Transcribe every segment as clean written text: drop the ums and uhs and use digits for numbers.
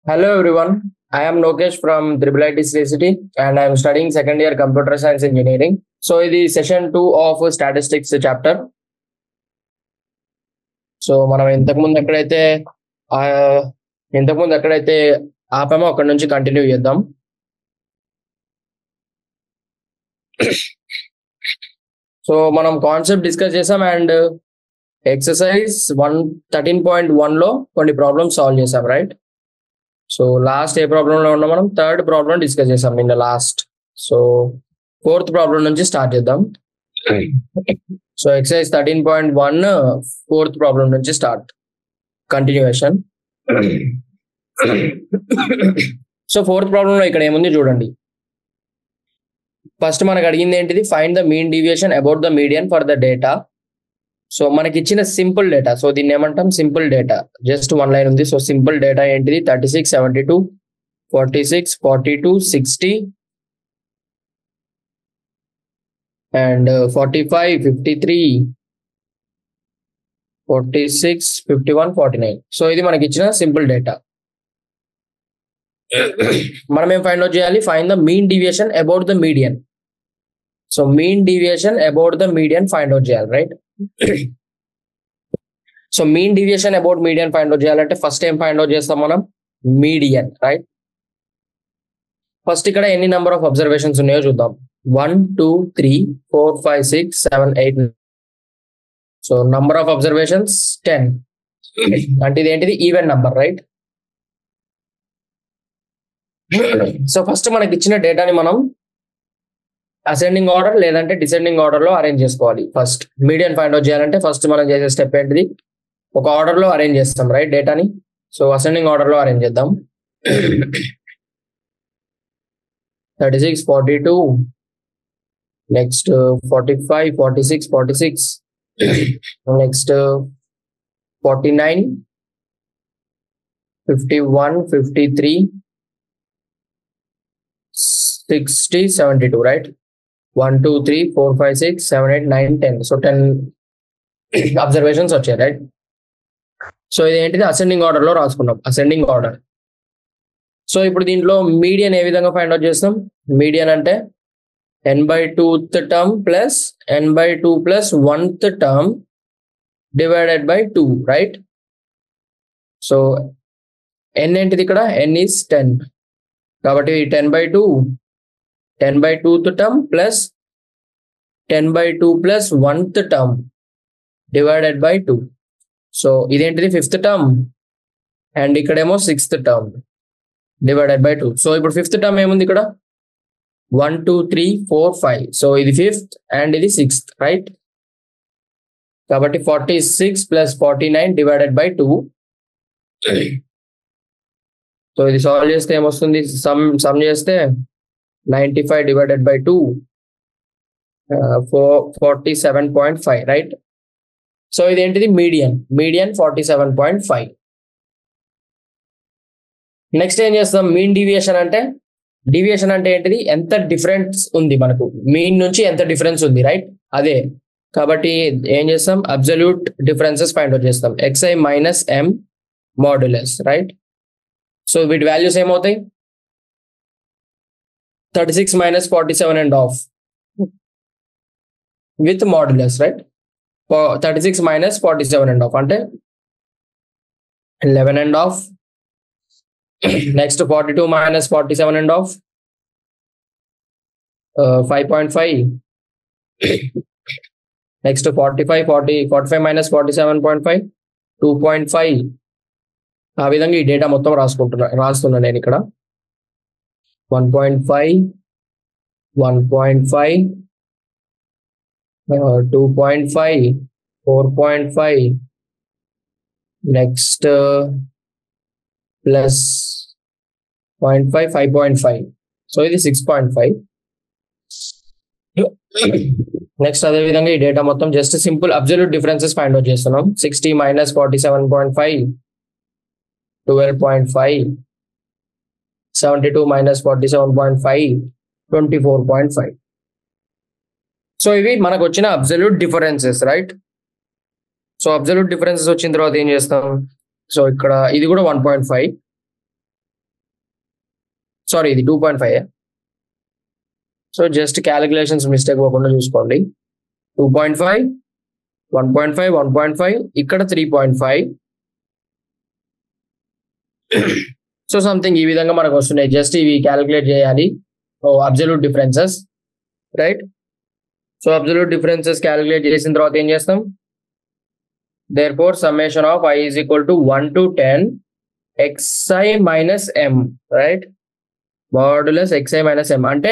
Hello everyone, I am Lokesh from Triple IT City and I am studying second year computer science engineering. So ఇది session 2 of statistics chapter. So మనం ఇంతకుముందు ఎక్కడైతే ఆపామో అక్కడ నుంచి continue చేద్దాం. So మనం concept discuss చేసాం and exercise 13.1 కొన్ని ప్రాబ్లమ్స్ సాల్వ్ చేసాం, రైట్? సో లాస్ట్ ఏ ప్రాబ్లమ్ లో ఉన్నాం, మనం థర్డ్ ప్రాబ్లం డిస్కస్ చేసాం నిన్న లాస్ట్. సో ఫోర్త్ ప్రాబ్లం నుంచి స్టార్ట్ చేద్దాం. సో ఎక్సర్సైజ్ 13.1 ఫోర్త్ ప్రాబ్లం నుంచి స్టార్ట్ కంటిన్యూయేషన్. సో ఫోర్త్ ప్రాబ్లంలో ఇక్కడ ఏముంది చూడండి. ఫస్ట్ మనకు అడిగింది ఏంటిది, find the mean deviation about the median for the data. So మనకి ఇచ్చిన సింపుల్ డేటా, సో దీన్ని ఏమంటాం, simple data. Just one line ఉంది. సో సింపుల్ డేటా ఏంటిది, 36, 72, 46, 42, 60 అండ్ 45, 53, 46, 51, 49. సో ఇది మనకి ఇచ్చిన సింపుల్ డేటా. మనం ఏం ఫైండ్ అవుట్ చేయాలి, find the mean deviation about the median. So mean deviation about the median find out చేయాలి, right? So mean deviation about median find out చేయాలంటే first ఏం ఫైండ్ అవుట్ చేస్తాం మనం, మీడియన్, రైట్? ఫస్ట్ ఇక్కడ ఎన్ని number of observations ఉన్నాయో చూద్దాం. 1, 2, 3, 4, 5, 6, 7, 8. So number of observations 10. అంటే ఇది ఏంటిది, even number, right? So first మనకి ఇచ్చిన డేటాని మనం అసెండింగ్ ఆర్డర్ లేదంటే డిసెండింగ్ ఆర్డర్ లో అరేంజ్ చేసుకోవాలి. ఫస్ట్ మీడియన్ ఫైండ్ అవుట్ చేయాలంటే ఫస్ట్ మనం చేసే స్టెప్ ఏంటిది, ఒక ఆర్డర్ లో అరేంజ్ చేస్తాం, రైట్, డేటాని. సో అసెండింగ్ ఆర్డర్ లో అరేంజ్ చేద్దాం. 36, 42, next 45, 46, 46, next 49, 51, 53, 60, 72, right? 1, 2, 3, 4, 5, 6, 7, 8, 9, 10. So 10 observations వచ్చాయి, రైట్? సో ఇది ఏంటిది, అసెండింగ్ ఆర్డర్ లో రాసుకున్నాం, అసెండింగ్ ఆర్డర్. సో ఇప్పుడు దీంట్లో మీడియన్ ఏ విధంగా ఫైండ్ అవుట్ చేస్తాం, మీడియన్ అంటే n/2th term plus n/2 plus 1th term divided by 2, right? So n ఏంటిది ఇక్కడ, n ఈస్ 10 కాబట్టి 10/2th term plus 10/2 plus 1th term divided by 2. So ఇదేంటిది, 5th టర్మ్ అండ్ ఇక్కడేమో 6th term divided by 2. So ఇప్పుడు 5th term ఏముంది ఇక్కడ, 1, 2, 3, 4, 5. So ఇది 5th and ఇది 6th, రైట్? కాబట్టి 46 ప్లస్ 49 డివైడెడ్ బై 2. సో ఇది సాల్వ్ చేస్తే ఏమొస్తుంది, సమ్ చేస్తే 95 డివైడెడ్ బై 2, 47.5, రైట్? సో ఇదేంటిది, మీడియన్ 47.5. నెక్స్ట్ ఏం చేస్తాం, మీన్ డీవియేషన్ అంటే ఏంటిది, ఎంత డిఫరెన్స్ ఉంది మనకు, మీన్ నుంచి ఎంత డిఫరెన్స్ ఉంది, రైట్? అదే కాబట్టి ఏం చేస్తాం, అబ్సల్యూట్ డిఫరెన్సెస్ ఫైండ్ అవుట్ చేస్తాం, xi minus m modulus, right? So వీటి వాల్యూస్ ఏమవుతాయి, 36 minus 47 and half with modulus, right? 36 minus 47 and half అంటే 11 and half. Next 42 minus 47 and half, 5.5. Next 45 minus 47.5, 2.5. ఆ విధంగా ఈ డేటా మొత్తం రాస్తున్నా నేను ఇక్కడ. 1.5, 1.5, 2.5, 4.5, next plus 0.5, 5.5. సో ఇది 6.5. నెక్స్ట్ అదే విధంగా ఈ డేటా మొత్తం just simple absolute differences find out చేస్తున్నాం. 60 minus 47.5, 12.5, 72 minus 47.5, 24.5. సో ఇవి మనకు వచ్చిన absolute differences, right? So absolute differences వచ్చిన తర్వాత ఏం చేస్తాం, సో ఇక్కడ ఇది కూడా 1.5. సారీ ఇది 2.5. సో జస్ట్ క్యాలిక్యులేషన్స్ మిస్టేక్ అవ్వకుండా చూసుకోండి. 2.5, 1.5, 1.5, ఇక్కడ 3.5. సో సంథింగ్ ఈ విధంగా మనకు వస్తున్నాయి. జస్ట్ ఇవి క్యాలిక్యులేట్ చేయాలి. Absolute differences, right? So absolute differences calculate చేసిన తర్వాత ఏం చేస్తాం? Therefore, summation of I is equal to 1 to 10 xi minus m, right? Modulus xi minus m అంటే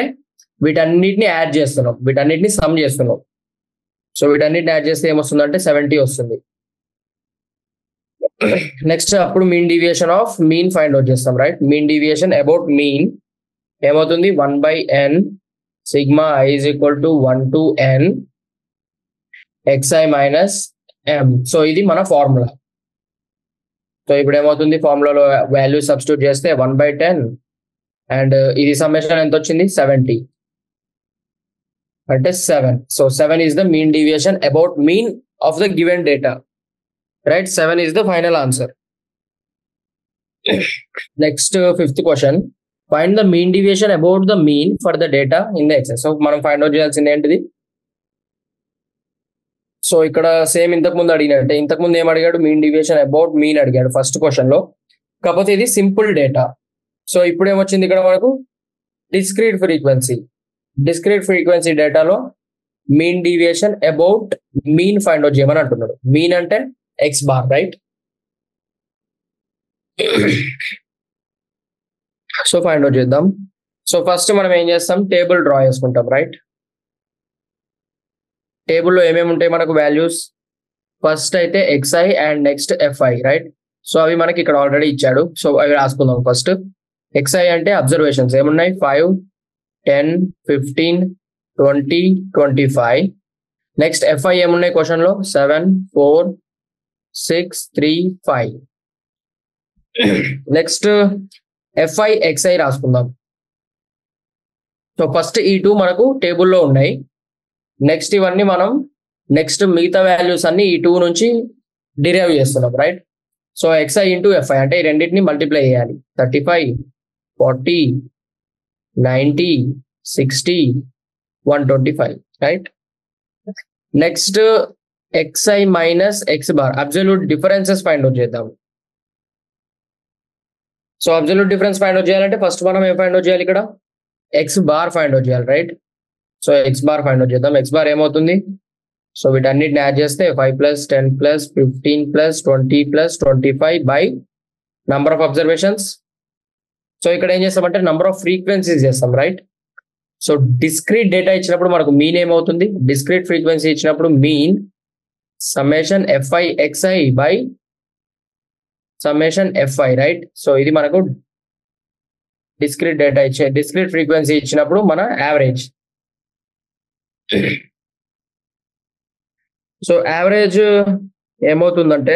వీటన్నిటిని యాడ్ చేస్తున్నాం, వీటన్నిటిని సమ్ చేస్తున్నాం. సో వీటన్నిటిని యాడ్ చేస్తే ఏమొస్తుందంటే 70 వస్తుంది. నెక్స్ట్ అప్పుడు mean deviation of mean find out చేస్తాం, right? Mean deviation about mean ఏమవుతుంది? 1/n sigma i is equal to 1 to n xi minus m. So ఇది మన ఫార్ములా. సో ఇప్పుడు ఏమవుతుంది? ఫార్ములాలో వాల్యూ సబ్స్టిట్యూట్ చేస్తే 1/10 అండ్ ఇది సమ్మేషన్ ఎంత వచ్చింది? 70 అంటే 7. So 7 is the mean deviation about mean of the given data, right? 7 is the final answer. Next, fifth question. Find the mean deviation about the mean for the data in the Excel. So మనం find out చేయాల్సింది ఏంటిది? So ఇక్కడ same ఇంతకు ముందు అడిగినట్టే, ఇంతకు ముందు ఏం అడిగాడు? మీన్ డీవియేషన్ అబౌట్ మీన్ అడిగాడు ఫస్ట్ క్వశ్చన్ లో. కాకపోతే ఇది సింపుల్ డేటా. సో ఇప్పుడు ఏమొచ్చింది ఇక్కడ మనకు? Discrete frequency. డిస్క్రీట్ ఫ్రీక్వెన్సీ డేటాలో mean deviation about mean find out చేయమని అంటున్నాడు. మీన్ అంటే X bar, right? So find out చేద్దాం. సో ఫస్ట్ మనం ఏం చేస్తాం? టేబుల్ డ్రా చేసుకుంటాం, రైట్? టేబుల్లో ఏమేమి ఉంటాయి మనకు వాల్యూస్? ఫస్ట్ అయితే xi and next fi, right? So అవి మనకి ఇక్కడ ఆల్రెడీ ఇచ్చాడు. సో అవి రాసుకుందాం. ఫస్ట్ xi అంటే అబ్జర్వేషన్స్ ఏమున్నాయి? 5, 10, 15, 20, 25. నెక్స్ట్ fi ఏమున్నాయి క్వశ్చన్ లో? 7, 4, 6, 3, 5. నెక్స్ట్ fi xi రాసుకుందాం. సో ఫస్ట్ ఈ 2 మనకు టేబుల్లో ఉన్నాయి. నెక్స్ట్ ఇవన్నీ మనం నెక్స్ట్ మిగతా వాల్యూస్ అన్ని ఈ 2 నుంచి డిరైవ్ చేస్తున్నాం, right? So xi into fi అంటే ఈ రెండింటిని మల్టిప్లై చేయాలి. 35, 40, 90, 60, 125, right? Next xi minus x bar absolute differences find out చేద్దాం. So absolute difference find out చేయాలంటే ఫస్ట్ మనం ఏం ఫైండ్ అవుట్ చేయాలి? ఇక్కడ x బార్ ఫైండ్ అవుట్ చేయాలి, right? So x bar find out చేద్దాం. x బార్ ఏమవుతుంది? సో వీటన్నిటిని యాడ్ చేస్తే 5 + 10 + 15 + 20 + 25 by number of observations. So ఇక్కడ ఏం చేస్తామంటే నంబర్ ఆఫ్ ఫ్రీక్వెన్సీస్ చేస్తాం, రైట్? సో డిస్క్రీట్ డేటా ఇచ్చినప్పుడు మనకు మీన్ ఏమవుతుంది? డిస్క్రీట్ ఫ్రీక్వెన్సీ ఇచ్చినప్పుడు mean summation fi xi by summation fi, right? So ఇది మనకు డిస్క్రీట్ డేటా ఇచ్చే డిస్క్రీట్ ఫ్రీక్వెన్సీ ఇచ్చినప్పుడు మన యావరేజ్. సో యావరేజ్ ఏమవుతుందంటే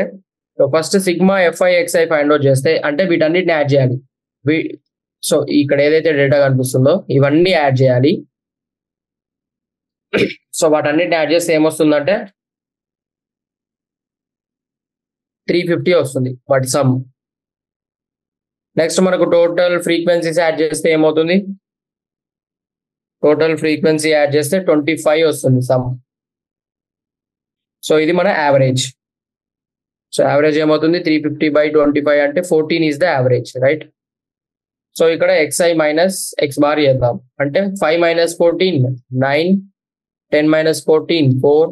first sigma fi xi find out చేస్తే అంటే వీటన్నిటిని యాడ్ చేయాలి. సో ఇక్కడ ఏదైతే డేటా కనిపిస్తుందో ఇవన్నీ యాడ్ చేయాలి. సో వాటన్నిటిని యాడ్ చేస్తే ఏమొస్తుందంటే 350 వస్తుంది వాటి సమ్. నెక్స్ట్ మనకు టోటల్ ఫ్రీక్వెన్సీస్ యాడ్ చేస్తే ఏమవుతుంది? టోటల్ ఫ్రీక్వెన్సీ యాడ్ చేస్తే 25 వస్తుంది సమ్. సో ఇది మన యావరేజ్. సో యావరేజ్ ఏమవుతుంది? 350/25 అంటే 14 is the average, right? So ఇక్కడ xi మైనస్ x బార్ చేద్దాం. అంటే 5 - 14 9, 10 - 14 4,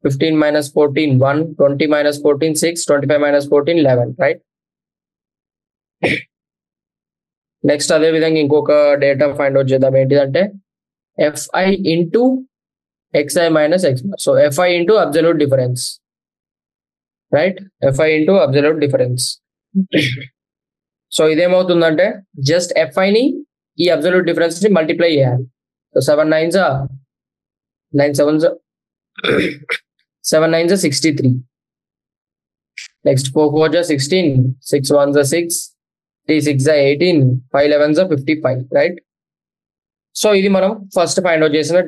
15 - 14 1, 20 - 14 6, 25 - 14 11, రైట్? నెక్స్ట్ అదే విధంగా ఇంకొక డేటా ఫైండ్ అవుట్ చేద్దాం. ఏంటిదంటే fi into xi minus x bar. So fi into absolute difference, right? fi into absolute difference. So ఇదేమవుతుందంటే just fi ని ఈ అబ్సల్యూట్ డిఫరెన్స్ ని మల్టిప్లై చేయాలి. So 7 9s 9 7s 7 9s 63. Next 4 4s 16, 6 1s 6, 3 6s 18, 5 11s 55, right? So ఇది మనం first find out చేసిన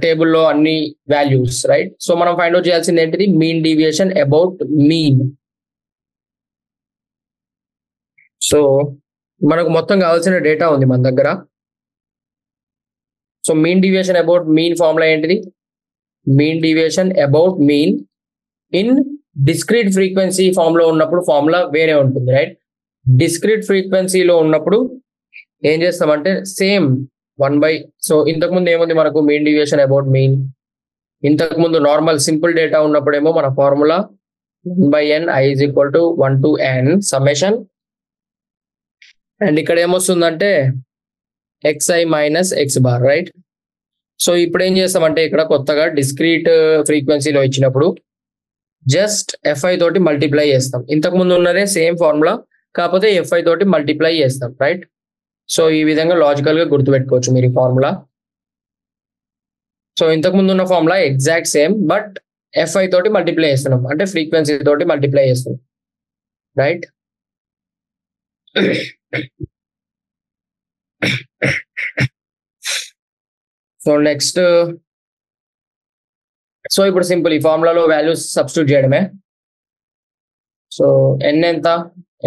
టేబుల్లో అన్ని వాల్యూస్, రైట్? సో మనం ఫైండ్ అవుట్ చేయాల్సింది ఏంటిది? Mean deviation about mean. So మనకు మొత్తం కావాల్సిన డేటా ఉంది మన దగ్గర. So mean deviation about mean formula ఏంటిది? Mean deviation about mean in discrete frequency form లో ఉన్నప్పుడు ఫార్ములా వేరే ఉంటుంది, రైట్? డిస్క్రీట్ ఫ్రీక్వెన్సీలో ఉన్నప్పుడు ఏం చేస్తామంటే సేమ్ 1/, సో ఇంతకుముందు ఏముంది మనకు మీన్ డీవియేషన్ అబౌట్ మీన్. ఇంతకుముందు నార్మల్ సింపుల్ డేటా ఉన్నప్పుడేమో మన formula 1/n i is equal to 1 to n summation. And ఇక్కడ ఏమొస్తుందంటే xi minus x bar, right? So ఇప్పుడు ఏం చేస్తామంటే ఇక్కడ కొత్తగా డిస్క్రీట్ ఫ్రీక్వెన్సీలో ఇచ్చినప్పుడు జస్ట్ fi తోటి మల్టిప్లై చేస్తాం. ఇంతకుముందు ఉన్నదే సేమ్ ఫార్ములా, కాకపోతే fi తోటి మల్టిప్లై చేస్తాం, రైట్? సో ఈ విధంగా లాజికల్ గా గుర్తుపెట్టుకోవచ్చు మీరు ఈ ఫార్ములా. సో ఇంతకుముందు ఉన్న formula exact same, but fi తోటి మల్టిప్లై చేస్తున్నాం, అంటే ఫ్రీక్వెన్సీ తోటి మల్టిప్లై చేస్తున్నాం, రైట్? సో నెక్స్ట్, సో ఇప్పుడు సింపుల్ ఈ ఫార్ములాలో వాల్యూస్ సబ్స్టిట్యూట్ చేయడమే. సో n ఎంత?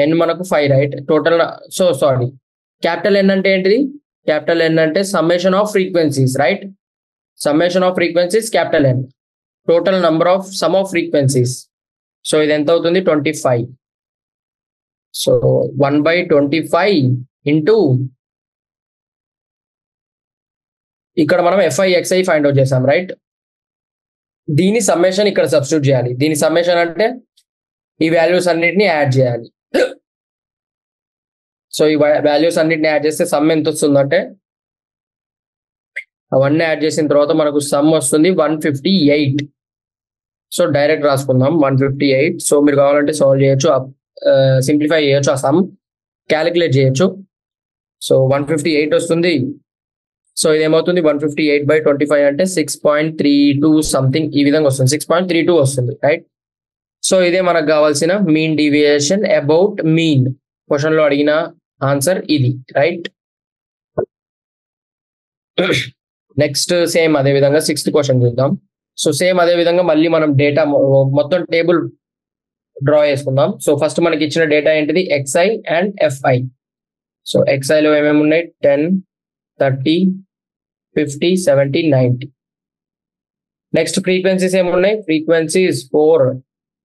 n మనకు 5, right? Total, so sorry, capital N అంటే ఏంటిది? క్యాపిటల్ N అంటే summation of frequencies, right? Summation of frequencies capital N. Total number of some of frequencies. So ఇది ఎంత అవుతుంది? 25. సో 1/25 ఇంటూ ఇక్కడ మనం fi xi ఫైండ్ అవుట్ చేసాం, రైట్? దీని సమ్మేషన్ ఇక్కడ సబ్స్టిట్యూట్ చేయాలి. దీని సమ్మేషన్ అంటే ఈ వాల్యూస్ అన్నిటిని యాడ్ చేయాలి. సో ఈ వాల్యూస్ అన్నిటిని యాడ్ చేస్తే సమ్ ఎంత వస్తుందంటే అవన్నీ యాడ్ చేసిన తర్వాత మనకు సమ్ వస్తుంది 158. So direct రాసుకుందాం 158. సో మీరు కావాలంటే సాల్వ్ చేయొచ్చు, సింప్లిఫై చేయొచ్చు, ఆ సమ్ క్యాలిక్యులేట్ చేయొచ్చు. సో 158 వస్తుంది. సో ఇదేమవుతుంది 158/25 అంటే 6.32 సంథింగ్ ఈ విధంగా వస్తుంది, 6.32 వస్తుంది, రైట్? సో ఇదే మనకు కావాల్సిన mean deviation about mean. Question లో అడిగిన ఆన్సర్ ఇది, రైట్? నెక్స్ట్ సేమ్ అదే విధంగా 6th క్వశ్చన్ చూద్దాం. సో సేమ్ అదే విధంగా మళ్ళీ మనం డేటా మొత్తం టేబుల్ డ్రా చేసుకుందాం. సో ఫస్ట్ మనకి ఇచ్చిన డేటా ఏంటిది? xi and fi. So xi లో ఏమేమి ఉన్నాయి? 10, 30, 50, 70, 90. నెక్స్ట్ ఫ్రీక్వెన్సీస్ ఏమున్నాయి? Frequencies 4,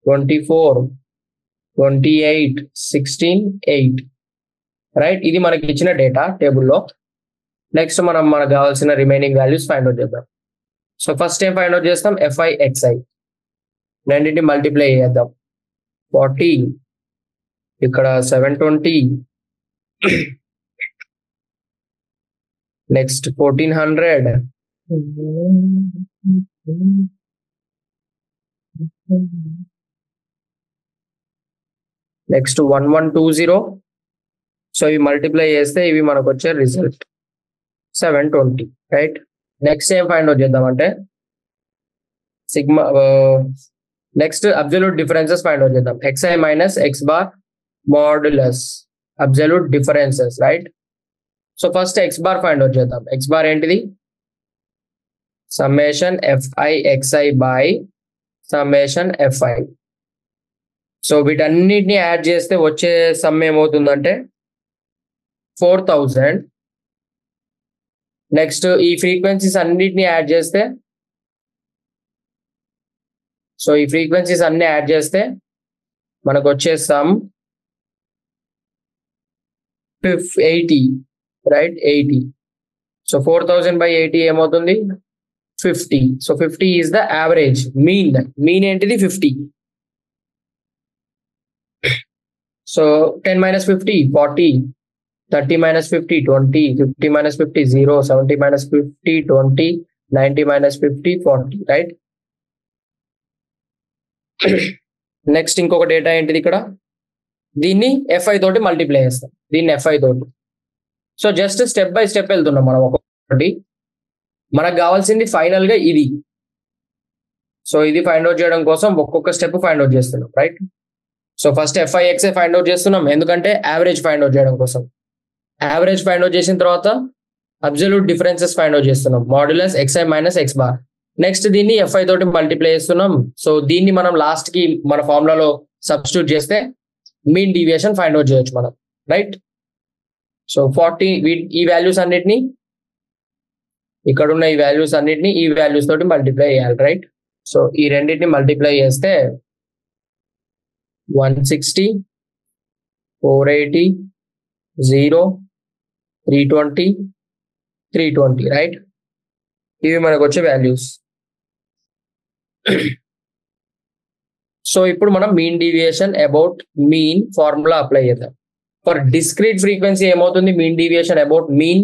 24, 28, 16, 8, right? ఇది మనకి ఇచ్చిన డేటా టేబుల్లో. నెక్స్ట్ మనకు కావాల్సిన రిమైనింగ్ వాల్యూస్ ఫైండ్ అవుట్ చేద్దాం. సో ఫస్ట్ ఏం ఫైండ్ అవుట్ చేస్తాం? fi xi రెండింటిని మల్టిప్లై చేద్దాం. 40, ఇక్కడ 720, నెక్స్ట్ 1400, నెక్స్ట్ 1120. సో ఇవి మల్టిప్లై చేస్తే ఇవి మనకు వచ్చే రిజల్ట్ 720, రైట్? నెక్స్ట్ ఏం ఫైండ్ అవుట్ చేద్దామంటే sigma, next absolute differences find out చేద్దాం. xi minus x bar modulus absolute differences, right? So first x bar find out చేద్దాం. x బార్ ఏంటిది? Summation fi xi by summation fi. So వీటన్నిటిని add చేస్తే వచ్చే some ఏమవుతుందంటే 4000. Next ఈ frequencies అన్నిటిని add చేస్తే, సో ఈ ఫ్రీక్వెన్సీస్ అన్ని యాడ్ చేస్తే మనకు వచ్చే సమ్ 80, రైట్? 80. సో 4000/80 ఏమవుతుంది? 50. So 50 is the average mean. Mean ఏంటిది? 50. So 10 minus 50, 40, 30 minus 50, 20, 50 minus 50, 0, 70 minus 50, 20, 90 minus 50, 40, right? Next ఇంకొక డేటా ఏంటిది ఇక్కడ? దీన్ని fi తోటి మల్టిప్లై చేస్తాం, దీన్ని fi తోటి. So just step by step వెళ్తున్నాం మనం ఒక్కొక్కటి. మనకు కావాల్సింది ఫైనల్ గా ఇది. సో ఇది ఫైండ్ అవుట్ చేయడం కోసం ఒక్కొక్క స్టెప్ ఫైండ్ అవుట్ చేస్తున్నాం, right? So first fi xi find out చేస్తున్నాం, ఎందుకంటే యావరేజ్ ఫైండ్ అవుట్ చేయడం కోసం. యావరేజ్ ఫైండ్ అవుట్ చేసిన తర్వాత అబ్సల్యూట్ డిఫరెన్సెస్ ఫైండ్ అవుట్ చేస్తున్నాం, modulus xi minus x bar. Next దీన్ని fi తోటి మల్టిప్లై చేస్తున్నాం. సో దీన్ని మనం లాస్ట్ కి మన ఫార్ములాలో సబ్స్టిట్యూట్ చేస్తే మీన్ డీవియేషన్ ఫైండ్ అవుట్ చేయొచ్చు మనం, రైట్? సో 40 ఈ వాల్యూస్ అన్నిటిని ఇక్కడ ఉన్న ఈ వాల్యూస్ అన్నిటిని ఈ వాల్యూస్ తోటి మల్టిప్లై చేయాలి, రైట్? సో ఈ రెండింటిని మల్టిప్లై చేస్తే 160, 480, 0, 320, 320, రైట్? ఇవి మనకు వచ్చే వాల్యూస్. సో ఇప్పుడు మనం mean deviation about mean formula apply చేద్దాం. ఫర్ డిస్క్రీట్ ఫ్రీక్వెన్సీ ఏమవుతుంది? Mean deviation about mean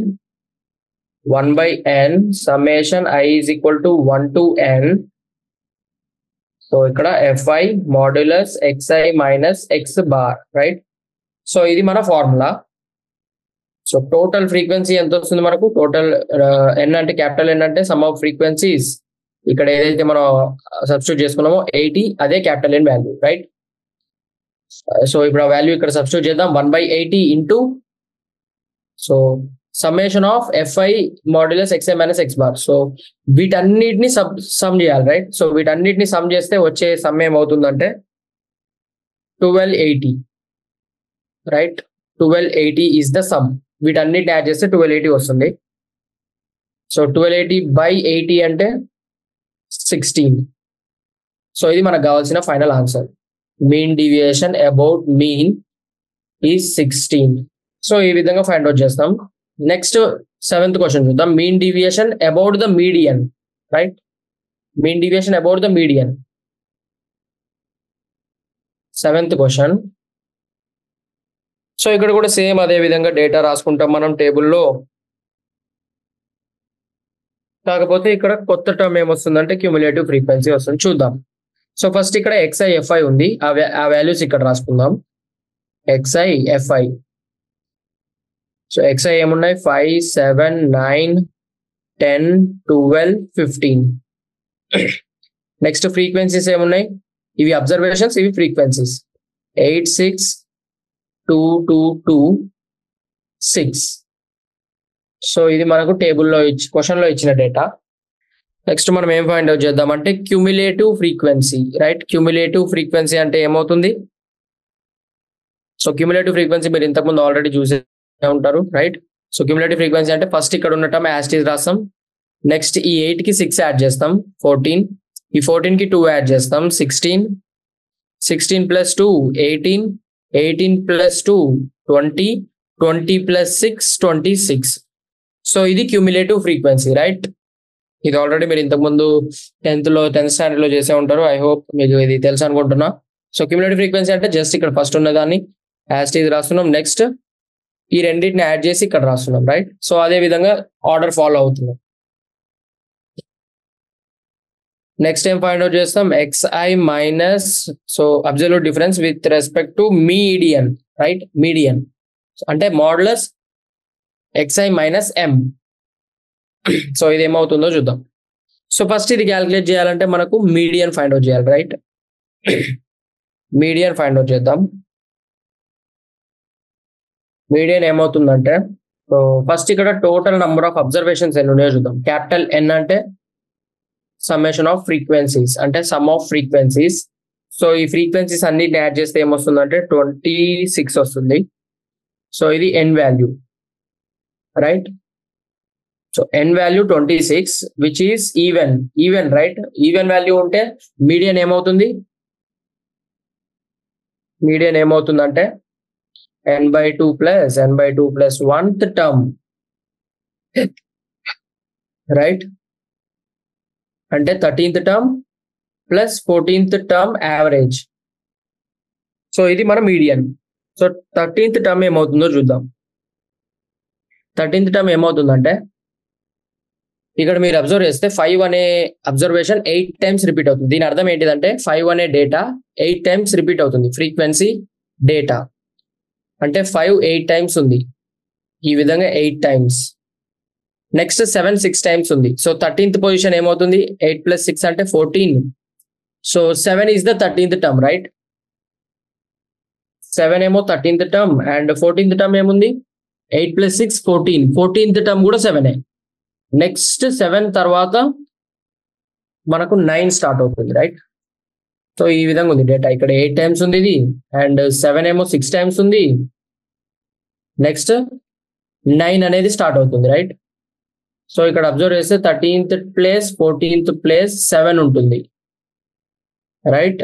1/n summation i is equal to 1 to n. So ఇక్కడ fi modulus xi minus x bar, right? So ఇది మన formula. So total frequency ఎంత వస్తుంది మనకు? Total n అంటే capital N అంటే sum of frequencies. ఇక్కడ ఏదైతే మనం సబ్స్టిట్యూట్ చేసుకున్నామో 80, అదే capital N value, right? So ఇప్పుడు ఆ వాల్యూ ఇక్కడ సబ్స్టిట్యూట్ చేద్దాం. 1/80 into so summation of fi modulus xi minus x bar. So వీటన్నిటిని సమ్ చేయాలి, రైట్? సో వీటన్నిటిని సమ్ చేస్తే వచ్చే సమ్ ఏమవుతుందంటే 1280, రైట్? 1280 is the sum. వీటన్నిటిని యాడ్ చేస్తే 1280 వస్తుంది. సో 1280/80 అంటే 16. సో ఇది మనకు కావాల్సిన final answer. Mean deviation about mean is 16. So ఈ విధంగా ఫైండ్ అవుట్ చేస్తాం. నెక్స్ట్ 7th క్వశ్చన్ చూద్దాం. Mean deviation about the median, right? Mean deviation about the median. 7th question. So ఇక్కడ కూడా సేమ్ అదే విధంగా డేటా రాసుకుంటాం మనం టేబుల్లో. కాకపోతే ఇక్కడ కొత్త టర్మ్ ఏమొస్తుందంటే క్యూములేటివ్ ఫ్రీక్వెన్సీ వస్తుంది. చూద్దాం. సో ఫస్ట్ ఇక్కడ xi fi ఉంది, ఆ వాల్యూస్ ఇక్కడ రాసుకుందాం. xi fi. సో xi ఏమున్నాయి? 5, 7, 9, 10, 12, 15. నెక్స్ట్ ఫ్రీక్వెన్సీస్ ఏమున్నాయి? ఇవి అబ్జర్వేషన్స్, ఇవి ఫ్రీక్వెన్సీస్. 8, 6, 2, 2, 2, 6. సో ఇది మనకు టేబుల్లో క్వశ్చన్లో ఇచ్చిన డేటా. నెక్స్ట్ మనం ఏం ఫైండ్ అవుట్ చేద్దామంటే cumulative frequency, right? Cumulative frequency అంటే ఏమవుతుంది? సో క్యూములేటివ్ ఫ్రీక్వెన్సీ మీరు ఇంతకుముందు ఆల్రెడీ చూసే ఉంటారు, రైట్? సో క్యూములేటివ్ ఫ్రీక్వెన్సీ అంటే ఫస్ట్ ఇక్కడ ఉన్న టర్మ్ యాజ్ ఇట్ ఈజ్ రాస్తాం. నెక్స్ట్ ఈ 8కి 6 యాడ్ చేస్తాం, 14. ఈ 14కి 2 యాడ్ చేస్తాం, 16. 16 ప్లస్ 2 18. 18 ప్లస్ 2 20. 20 ప్లస్ 6 26. సో ఇది క్యూములేటివ్ ఫ్రీక్వెన్సీ, రైట్? ఇది ఆల్రెడీ మీరు ఇంతకుముందు 10th స్టాండర్డ్లో చేసే ఉంటారు. ఐ హోప్ మీకు ఇది తెలుసు అనుకుంటున్నా. సో క్యూములేటివ్ ఫ్రీక్వెన్సీ అంటే జస్ట్ ఇక్కడ ఫస్ట్ ఉన్నదాన్ని యాజ్ ఇట్ ఈజ్ రాస్తున్నాం. నెక్స్ట్ ఈ రెండింటిని యాడ్ చేసి ఇక్కడ రాస్తున్నాం, రైట్? సో అదే విధంగా ఆర్డర్ ఫాలో అవుతుంది. నెక్స్ట్ ఏం ఫైండ్ అవుట్ చేస్తాం? xi minus so absolute difference with respect to median, right? Median అంటే modulus xi minus m. So ఇది ఏమవుతుందో చూద్దాం. సో ఫస్ట్ ఇది క్యాలిక్యులేట్ చేయాలంటే మనకు మీడియన్ ఫైండ్ అవుట్ చేయాలి, రైట్? మీడియన్ ఫైండ్ అవుట్ చేద్దాం. మీడియన్ ఏమవుతుందంటే సో ఫస్ట్ ఇక్కడ టోటల్ నంబర్ ఆఫ్ అబ్జర్వేషన్స్ ఎన్ని ఉన్నాయో చూద్దాం. క్యాపిటల్ N అంటే సమ్మేషన్ ఆఫ్ ఫ్రీక్వెన్సీస్, అంటే సమ్ ఆఫ్ ఫ్రీక్వెన్సీస్. సో ఈ ఫ్రీక్వెన్సీస్ అన్నిటిని యాడ్ చేస్తే ఏమొస్తుందంటే 26 వస్తుంది. సో ఇది n value, right? So n value 26 which is even, right? Even value ఉంటే మీడియన్ ఏమవుతుంది? మీడియన్ ఏమవుతుందంటే n/2 plus 1th term, right? అంటే 13th term plus 14th term average. So ఇది మన మీడియన్. సో 13th టర్మ్ ఏమవుతుందో చూద్దాం. 13th term ఏమవుతుందంటే ఇక్కడ మీరు అబ్జర్వ్ చేస్తే 5 అనే అబ్జర్వేషన్ 8 టైమ్స్ రిపీట్ అవుతుంది. దీని అర్థం ఏంటిదంటే 5 అనే డేటా 8 టైమ్స్ రిపీట్ అవుతుంది. ఫ్రీక్వెన్సీ డేటా అంటే 5 8 టైమ్స్ ఉంది, ఈ విధంగా 8 టైమ్స్. నెక్స్ట్ 7 6 టైమ్స్ ఉంది. సో 13th పొజిషన్ ఏమవుతుంది? 8 + 6 అంటే 14. So 7 is the 13th term, right? 7 ఏమో 13th term and 14th term ఏముంది? 8 + 6 14. 14th టర్మ్ కూడా 7. నెక్స్ట్ 7 తర్వాత మనకు 9 స్టార్ట్ అవుతుంది, రైట్? సో ఈ విధంగా ఉంది డేటా. ఇక్కడ 8 టైమ్స్ ఉంది ఇది, అండ్ 7 ఏమో 6 టైమ్స్ ఉంది. నెక్స్ట్ 9 అనేది స్టార్ట్ అవుతుంది, రైట్? సో ఇక్కడ అబ్జర్వ్ చేస్తే 13th ప్లేస్ 14th ప్లేస్ 7 ఉంటుంది, రైట్?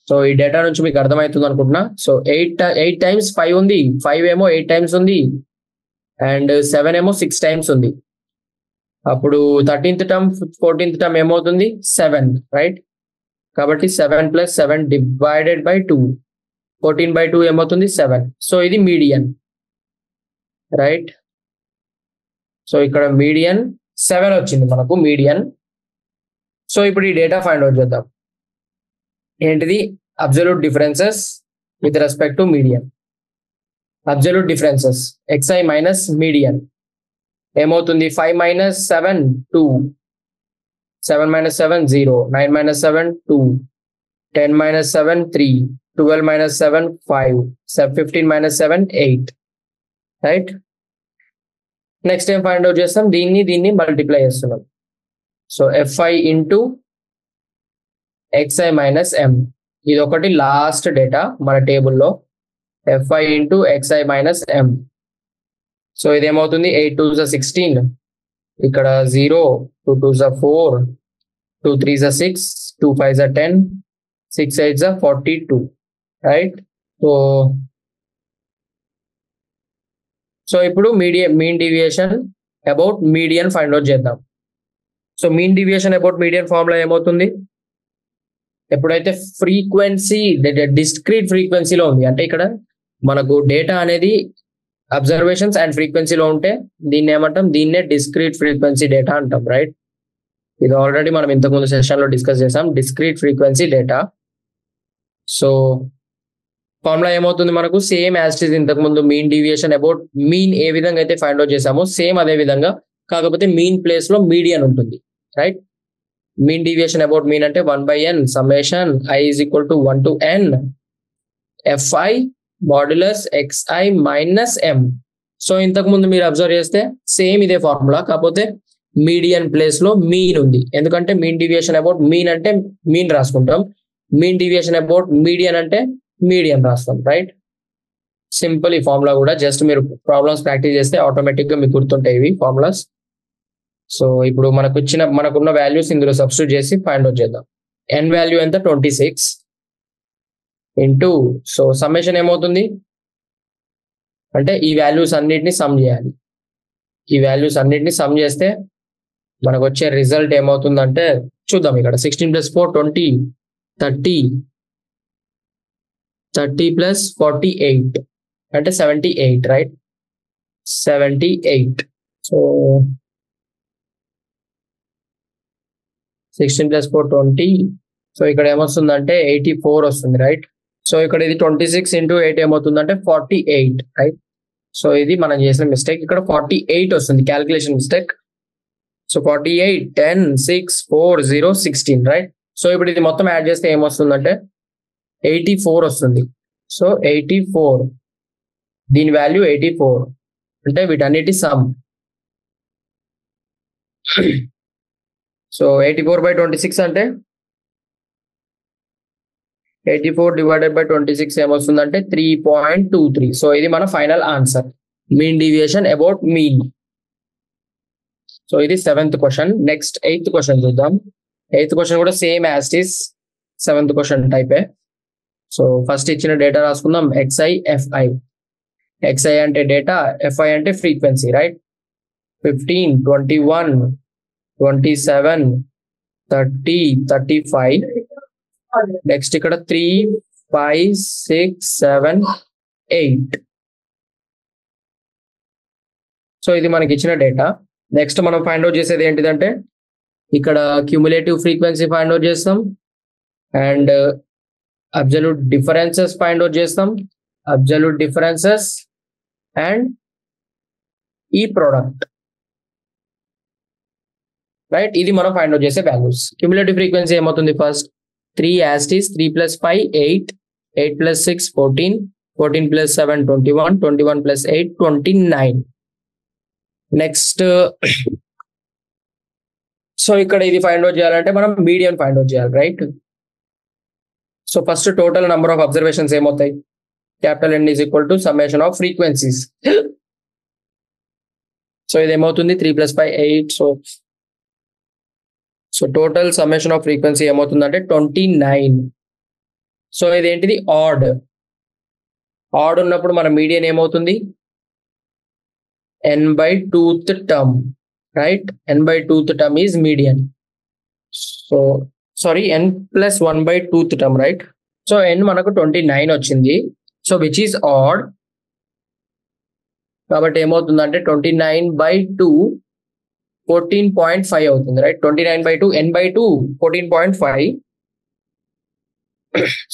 సో ఈ డేటా నుంచి మీకు అర్థమవుతుంది అనుకుంటున్నా. సో 8 టైమ్స్ 5 ఉంది, 5 ఏమో 8 టైమ్స్ ఉంది, అండ్ 7 ఏమో 6 టైమ్స్ ఉంది. అప్పుడు 13th టర్మ్ 14th టర్మ్ ఏమవుతుంది? 7, రైట్? కాబట్టి 7 + 7 డివైడెడ్ బై 2, 14/2 ఏమవుతుంది? 7. సో ఇది మీడియన్, రైట్? సో ఇక్కడ మీడియన్ 7 వచ్చింది మనకు మీడియన్. సో ఇప్పుడు ఈ డేటా ఫైండ్ అవుట్ చేద్దాం. ఏంటిది? Absolute differences with respect to median. Absolute differences xi minus median ఏమవుతుంది? 5 - 7 2, 7 - 7 0, 9 - 7 2, 10 - 7 3, 12 - 7 5, 15 - 7 8, రైట్? నెక్స్ట్ ఏం ఫైండ్ అవుట్ చేస్తాం? దీన్ని మల్టిప్లై చేస్తున్నాం. So fi into xi minus m, ఇది ఒకటి లాస్ట్ డేటా మన టేబుల్లో. fi into xi minus m. So ఇది ఏమవుతుంది? 8 2 16, ఇక్కడ 0, 2 2 4, 2 3 6, 2 5 10, 6 8 42, రైట్? సో ఇప్పుడు mean deviation about median find out చేద్దాం. So mean deviation about median formula ఏమవుతుంది? ఎప్పుడైతే ఫ్రీక్వెన్సీ డిస్క్రీట్ ఫ్రీక్వెన్సీలో ఉంది, అంటే ఇక్కడ మనకు డేటా అనేది అబ్జర్వేషన్స్ అండ్ ఫ్రీక్వెన్సీలో ఉంటే దీన్ని ఏమంటాం? దీన్నే డిస్క్రీట్ ఫ్రీక్వెన్సీ డేటా అంటాం, రైట్? ఇది ఆల్రెడీ మనం ఇంతకుముందు సెషన్లో డిస్కస్ చేసాం, discrete frequency data. So formula ఏమవుతుంది మనకు? సేమ్ యాజ్ ఇట్ ఈస్ ఇంతకుముందు మీన్ డీవియేషన్ అబౌట్ మీన్ ఏ విధంగా అయితే ఫైండ్ అవుట్ చేసామో సేమ్ అదే విధంగా, కాకపోతే మీన్ ప్లేస్ లో మీడియన్ ఉంటుంది, right? Mean deviation about mean అంటే 1/n summation i = 1 to n fi modulus xi minus m. So ఇంతకు ముందు మీరు అబ్జర్వ్ చేస్తే సేమ్ ఇదే ఫార్ములా, కాకపోతే మీడియన్ ప్లేస్ లో మీన్ ఉంది. ఎందుకంటే మీన్ డీవియేషన్ అబౌట్ మీన్ అంటే మీన్ రాసుకుంటాం, మీన్ డీవియేషన్ అబౌట్ మీడియన్ అంటే మీడియన్ రాస్తాం, రైట్? సింపుల్ ఈ ఫార్ములా కూడా. జస్ట్ మీరు ప్రాబ్లమ్స్ ప్రాక్టీస్ చేస్తే ఆటోమేటిక్ గా మీకు గుర్తుంటాయి ఇవి ఫార్ములాస్. సో ఇప్పుడు మనకున్న వాల్యూస్ ఇందులో సబ్స్టిట్యూట్ చేసి ఫైండ్ అవుట్ చేద్దాం. n వాల్యూ ఎంత? 26 ఇంటూ, సో సమ్మేషన్ ఏమవుతుంది అంటే ఈ వాల్యూస్ అన్నిటిని సమ్ చేయాలి. ఈ వాల్యూస్ అన్నిటిని సమ్ చేస్తే మనకు వచ్చే రిజల్ట్ ఏమవుతుందంటే చూద్దాం. ఇక్కడ 16 + 4 20, 30 + 48 అంటే 78, రైట్? 78. సో 16 + 4 20, సో ఇక్కడ ఏమొస్తుందంటే 84 వస్తుంది, రైట్? సో ఇక్కడ ఇది 26 × 8 ఏమవుతుందంటే 48, రైట్? సో ఇది మనం చేసిన మిస్టేక్. ఇక్కడ 48 వస్తుంది, calculation mistake. So 48 10 6 4 0 16, right? So ఇప్పుడు ఇది మొత్తం యాడ్ చేస్తే ఏమొస్తుందంటే 84 వస్తుంది. సో 84, దీని వాల్యూ 84 అంటే వీటన్నిటి సమ్. సో 84/26 అంటే 84 డివైడెడ్ బై 26 ఏమొస్తుందంటే 3.23. సో ఇది మన final answer, mean deviation about mean. So ఇది 7th question. Next 8th question చూద్దాం. 8th క్వశ్చన్ కూడా same as it is 7th question టైపే. సో ఫస్ట్ ఇచ్చిన డేటా రాసుకుందాం. xi fi. xi అంటే డేటా, fi అంటే ఫ్రీక్వెన్సీ, రైట్? 15 21 27 30 35. నెక్స్ట్ ఇక్కడ 3 5 6 7 8. So ఇది మనకి ఇచ్చిన డేటా. నెక్స్ట్ మనం ఫైండ్ అవుట్ చేసేది ఏంటిదంటే ఇక్కడ క్యూములేటివ్ ఫ్రీక్వెన్సీ ఫైండ్ అవుట్ చేస్తాం and absolute differences find out చేస్తాం. అబ్సల్యూట్ డిఫరెన్సెస్ అండ్ ఈ ప్రోడక్ట్, రైట్? ఇది మనం ఫైండ్ అవుట్ చేసే వాల్యూస్. క్యూములేటివ్ ఫ్రీక్వెన్సీ ఏమవుతుంది? First 3 as it is, 3 + 5 8, 8 + 6 14, 14 + 7 21, 21 + 8 29. Next so ఇక్కడ ఇది ఫైండ్ అవుట్ చేయాలంటే మనం మీడియన్ ఫైండ్ అవుట్ చేయాలి, right? So first total number of observations ఏమవుతాయి? Capital N is equal to summation of frequencies. So ఇది ఏమవుతుంది 3 + 5 8. So total summation of frequency ఏమవుతుందంటే 29. So ఇదేంటిది ఆడ్ ఉన్నప్పుడు మన మీడియన్ ఏమవుతుంది n/2th term, right? n/2th term is median. So sorry n+1/2th term, right? So n మనకు 29 వచ్చింది. So which is odd. కాబట్టి ఏమవుతుందంటే 29/2 14.5 అవుతుంది, రైట్? 29/2 n/2 14.5.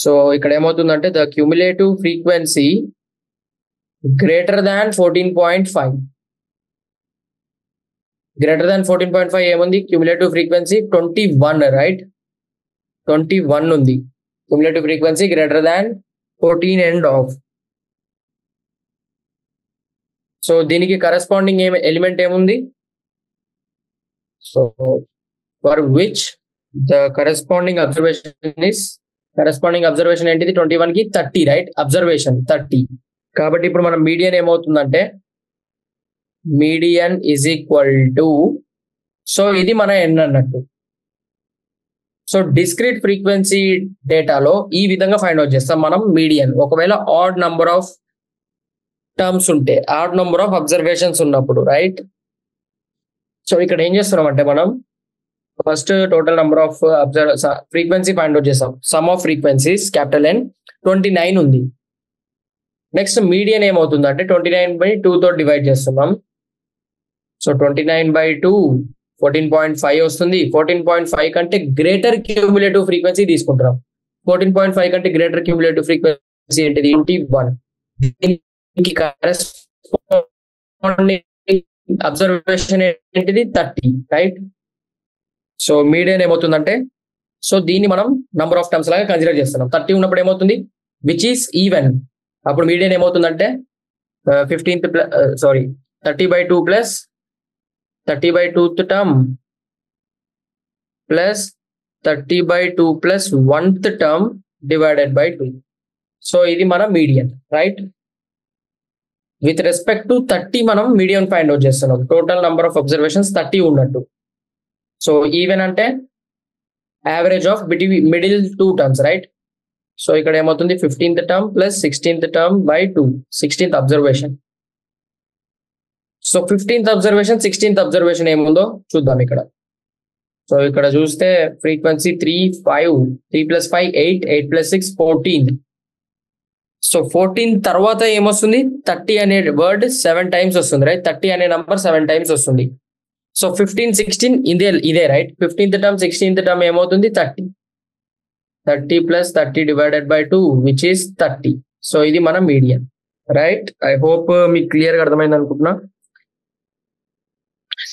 సో ఇక్కడ ఏమవుతుందంటే the cumulative frequency greater than 14.5. Greater than 14.5 ఏముంది? Cumulative frequency 21, right? 21 ఉంది. Cumulative frequency greater than 14 end of. So దీనికి కరెస్పాండింగ్ ఎలిమెంట్ ఏముంది? So for which the corresponding observation ఏంటిది? 21 కి 30, రైట్? అబ్జర్వేషన్ 30. కాబట్టి ఇప్పుడు మనం మీడియన్ ఏమవుతుందంటే median is equal to, so ఇది మన n అన్నట్టు. సో డిస్క్రీట్ ఫ్రీక్వెన్సీ డేటాలో ఈ విధంగా ఫైండ్ అవుట్ చేస్తాం మనం మీడియన్. ఒకవేళ ఆడ్ నంబర్ ఆఫ్ టర్మ్స్ ఉంటే, ఆడ్ నంబర్ ఆఫ్ అబ్జర్వేషన్స్ ఉన్నప్పుడు, రైట్? సో ఇక్కడ ఏం చేస్తున్నాం అంటే మనం first total number of frequency find out చేస్తాం. Sum of frequencies capital N 29 ఉంది. నెక్స్ట్ మీడియన్ ఏమవుతుందంటే 29/2 తో డివైడ్ చేస్తున్నాం. సో 29/2 14.5 వస్తుంది. 14.5 కంటే గ్రేటర్ క్యూములేటివ్ ఫ్రీక్వెన్సీ తీసుకుంటున్నాం. 14.5 కంటే గ్రేటర్ క్యూములేటివ్ ఫ్రీక్వెన్సీ ఏంటిది? 21. దీనికి కరెస్పాండింగ్ అబ్జర్వేషన్ ఏంటిది? 30, రైట్? సో మీడియన్ ఏమవుతుందంటే, సో దీన్ని మనం నంబర్ ఆఫ్ టర్మ్స్ లాగా కన్సిడర్ చేస్తున్నాం. 30 ఉన్నప్పుడు ఏమవుతుంది? Which is even. అప్పుడు మీడియన్ ఏమవుతుందంటే 30/2 plus 30/2th term plus 30/2 plus 1th term divided by 2. So ఇది మన median, right? With respect to 30 మనం మీడియన్ ఫైండ్ అవుట్ చేస్తున్నాం. టోటల్ నంబర్ ఆఫ్ అబ్జర్వేషన్స్ 30 ఉన్నట్టు. సో ఈవెన్ అంటే average of middle 2 terms, right? So ఇక్కడ ఏమవుతుంది 15th term plus 16th term by 2, 16th observation. So 15th observation 16th observation ఏముందో చూద్దాం ఇక్కడ. So ఇక్కడ చూస్తే ఫ్రీక్వెన్సీ 3 + 5 8, 8 + 6 14. సో 14 తర్వాత ఏమొస్తుంది? 30 అనే వర్డ్ 7 టైమ్స్ వస్తుంది, రైట్? 30 అనే నంబర్ 7 టైమ్స్ వస్తుంది. సో 15 16 ఇదే right? 15th term 16th term ఏమవుతుంది? 30. 30 + 30 divided by 2 which is 30. So ఇది మన మీడియన్, రైట్? ఐ హోప్ మీకు క్లియర్గా అర్థమైంది అనుకుంటున్నా.